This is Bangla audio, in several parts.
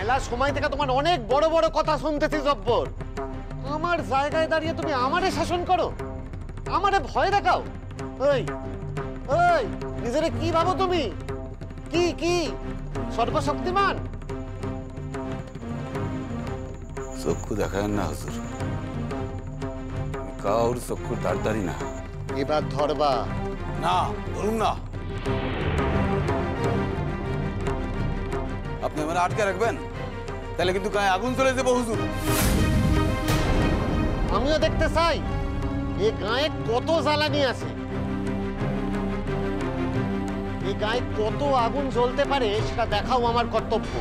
মেলার সময় থেকে তোমার অনেক বড় বড় কথা শুনতেছি জব্বর। আমার জায়গায় দাঁড়িয়ে তুমি আমারে শাসন করো, আমারে ভয় দেখাও। ওই ওই নিজেরে কি ভাবো তুমি? কি কি সর্বশক্তিমান? চক্ষু দেখায় না হুজুর, কাউর চক্ষুর দাঁড় না। এবার ধরবা না, ধরুন না। আপনি আমার আটকে রাখবেন, তাহলে কিন্তু গায়ে আগুন চলে যাবো হুজুর। আমিও দেখতে চাই এই গায়ে কত জ্বালানি আছে, এই গায়ে কত আগুন জ্বলতে পারে সেটা দেখাও আমার কর্তব্য।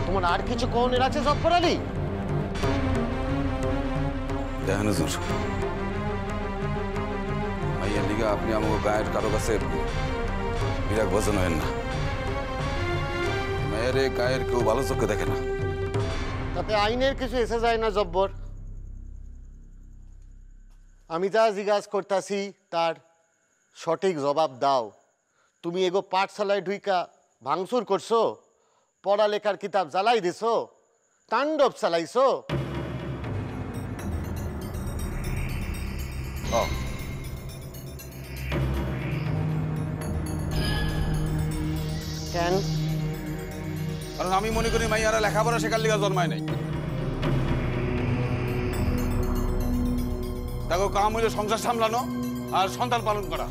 তোমার আর কিছু কওনের আছে জব্বর আলী? দেখেন হুজুর, মাইয়ার লিগা আপনি আমার গায়ের কারো কাছে বিরাগ বচন হেন না। মায়ের গায়ের কেউ ভালো চোখে দেখে না। তাতে আইনের কিছু এসে যায় না জব্বর? আমি যা জিজ্ঞাসা করতেছি তার সঠিক জবাব দাও। তুমি এগো পাঠশালায় ঢুইকা ভাঙচুর করছো, পড়ালেখার কিতাব জ্বালাই দিছো, তাণ্ডব চালাইছো। কেন? কারণ আমি মনে করি মাইয়ারা লেখাপড়া শেখার লিগা জন্মায় নাই। দেখো, কাম হইলে সংসার সামলানো আর সন্তান পালন করা।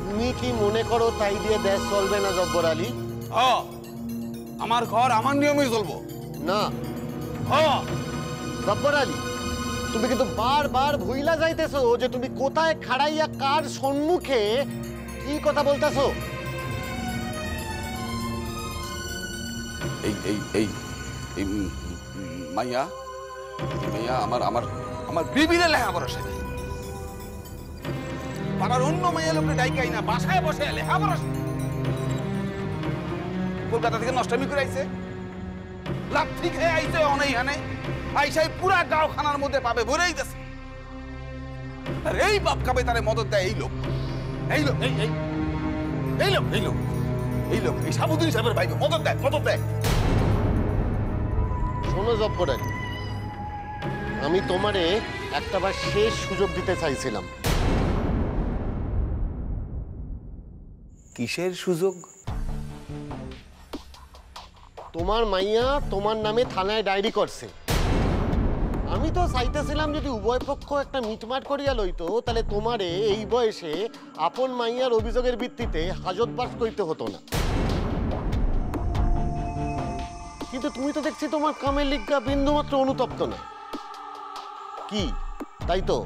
তুমি কি মনে করো তাই দিয়ে দেশ চলবে না জব্বর আলী? আমার ঘর আমার নিয়মেই চলবো না জব্বর আলী, তুমি কিন্তু বারবার ভুইলা যাইতেছো যে তুমি কোথায় খাড়াইয়া কার সম্মুখে কি কথা বলতেছো। এই এই এই এই মাইয়া মাইয়া আমার আমার আমার বিবিরে লেখাপড়া শেখায়। পাড়ার অন্য মাইয়া লোককে ডাইকাই না, বাসায় বসে লেখাপড়া কলকাতা থেকে নষ্টামি করে আইছে, লাথি খেয়ে আইছে অনেইখানে আইসাই পুরা গাঁও খানার মধ্যে পাবে ভরেই গেছে। আর এই বাপ কাবে তারে মদত দেয় এই লোক, এই লোক এই এই এই লোক এই লোক এই লোক এই সাবুদ্দিন সাহেবের ভাইকে মদত দেয়, মদত দেয়। শোনো জব্বর আলী, আমি তোমারে একটাবার শেষ সুযোগ দিতে চাইছিলাম। কিসের সুযোগ? তোমার মাইয়া তোমার নামে থানায় ডায়েরি করছে। আমি তো চাইতেছিলাম যদি উভয় পক্ষ একটা মিটমাট করিয়া লইতো, তাহলে তোমারে এই বয়সে আপন মাইয়ার অভিযোগের ভিত্তিতে হাজতবাস করতে হতো না। কিন্তু তুমি তো দেখছি তোমার কামের লিগা বিন্দুমাত্র অনুতপ্ত না। কি তাই তো?